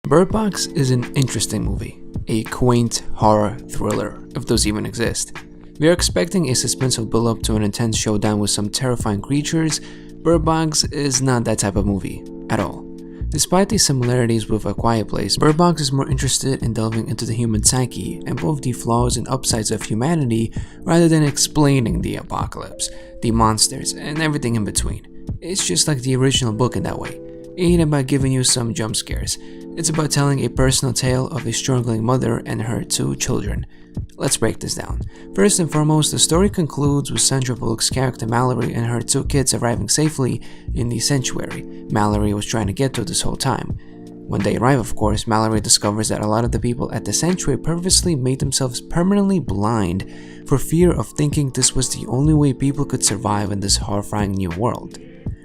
Bird Box is an interesting movie, a quaint horror thriller, if those even exist. We are expecting a suspenseful build-up to an intense showdown with some terrifying creatures. Bird Box is not that type of movie, at all. Despite the similarities with A Quiet Place, Bird Box is more interested in delving into the human psyche and both the flaws and upsides of humanity rather than explaining the apocalypse, the monsters, and everything in between. It's just like the original book in that way. It ain't about giving you some jump scares. It's about telling a personal tale of a struggling mother and her two children. Let's break this down. First and foremost, the story concludes with Sandra Bullock's character Mallory and her two kids arriving safely in the sanctuary Mallory was trying to get to this whole time. When they arrive, of course, Mallory discovers that a lot of the people at the sanctuary purposely made themselves permanently blind for fear of thinking this was the only way people could survive in this horrifying new world.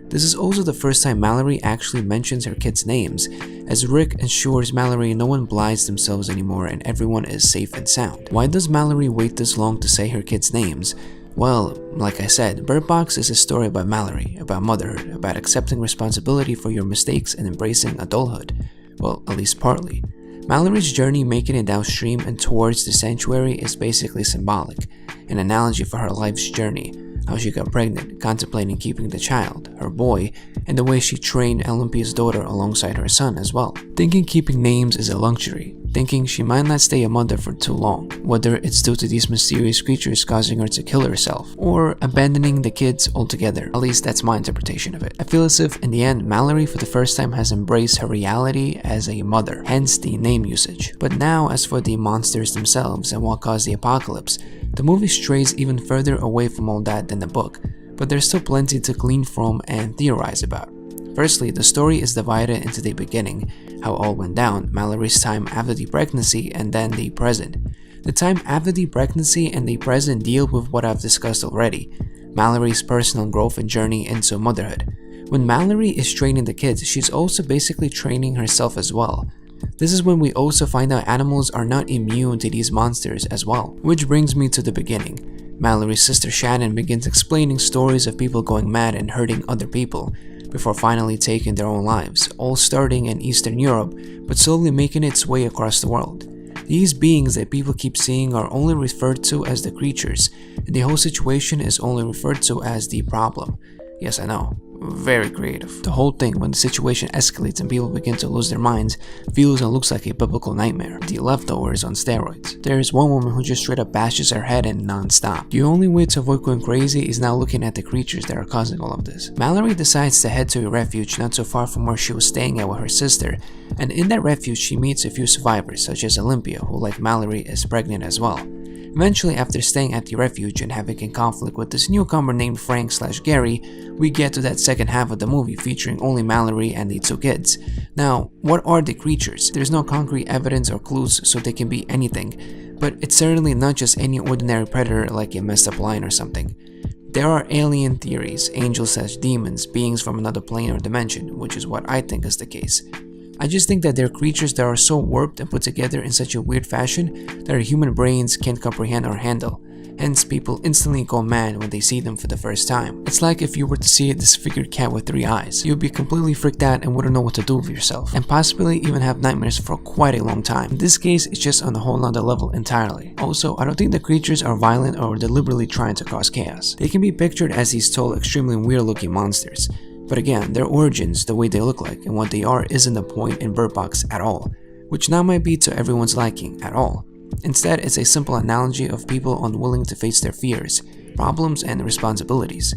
This is also the first time Mallory actually mentions her kids' names, as Rick assures Mallory no one blinds themselves anymore and everyone is safe and sound. Why does Mallory wait this long to say her kids' names? Well, like I said, Bird Box is a story about Mallory, about motherhood, about accepting responsibility for your mistakes and embracing adulthood. Well, at least partly. Mallory's journey making it downstream and towards the sanctuary is basically symbolic, an analogy for her life's journey. How she got pregnant, contemplating keeping the child, her boy, and the way she trained Olympia's daughter alongside her son as well. Thinking keeping names is a luxury, thinking she might not stay a mother for too long, whether it's due to these mysterious creatures causing her to kill herself, or abandoning the kids altogether. At least that's my interpretation of it. I feel as if in the end, Mallory for the first time has embraced her reality as a mother, hence the name usage. But now as for the monsters themselves and what caused the apocalypse, the movie strays even further away from all that than the book, but there's still plenty to glean from and theorize about. Firstly, the story is divided into the beginning, how all went down, Mallory's time after the pregnancy, and then the present. The time after the pregnancy and the present deal with what I've discussed already, Mallory's personal growth and journey into motherhood. When Mallory is training the kids, she's also basically training herself as well. This is when we also find out animals are not immune to these monsters as well. Which brings me to the beginning. Mallory's sister Shannon begins explaining stories of people going mad and hurting other people, before finally taking their own lives, all starting in Eastern Europe, but slowly making its way across the world. These beings that people keep seeing are only referred to as the creatures, and the whole situation is only referred to as the problem. Yes, I know. Very creative. The whole thing, when the situation escalates and people begin to lose their minds, feels and looks like a biblical nightmare. The leftovers on steroids. There's one woman who just straight up bashes her head in non-stop. The only way to avoid going crazy is now looking at the creatures that are causing all of this. Mallory decides to head to a refuge not so far from where she was staying at with her sister, and in that refuge she meets a few survivors such as Olympia, who like Mallory is pregnant as well. Eventually, after staying at the refuge and having a conflict with this newcomer named Frank/Gary, we get to that second half of the movie featuring only Mallory and the two kids. Now, what are the creatures? There's no concrete evidence or clues, so they can be anything, but it's certainly not just any ordinary predator like a messed up lion or something. There are alien theories, angels/demons, beings from another plane or dimension, which is what I think is the case. I just think that they're creatures that are so warped and put together in such a weird fashion that our human brains can't comprehend or handle. Hence, people instantly go mad when they see them for the first time. It's like if you were to see a disfigured cat with 3 eyes. You'd be completely freaked out and wouldn't know what to do with yourself, and possibly even have nightmares for quite a long time. In this case, it's just on a whole nother level entirely. Also, I don't think the creatures are violent or deliberately trying to cause chaos. They can be pictured as these tall, extremely weird looking monsters. But again, their origins, the way they look like, and what they are isn't the point in Bird Box at all, which now might be to everyone's liking at all. Instead, it's a simple analogy of people unwilling to face their fears, problems, and responsibilities.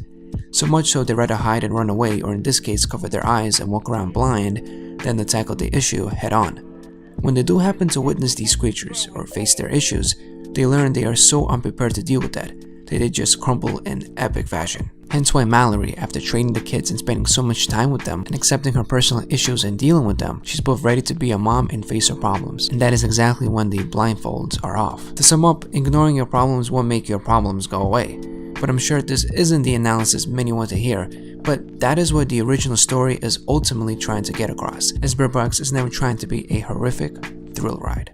So much so they rather hide and run away, or in this case cover their eyes and walk around blind, than to tackle the issue head on. When they do happen to witness these creatures, or face their issues, they learn they are so unprepared to deal with that they just crumble in epic fashion. Hence why Mallory, after training the kids and spending so much time with them and accepting her personal issues and dealing with them, she's both ready to be a mom and face her problems. And that is exactly when the blindfolds are off. To sum up, ignoring your problems won't make your problems go away. But I'm sure this isn't the analysis many want to hear, but that is what the original story is ultimately trying to get across, as Bird Box is never trying to be a horrific thrill ride.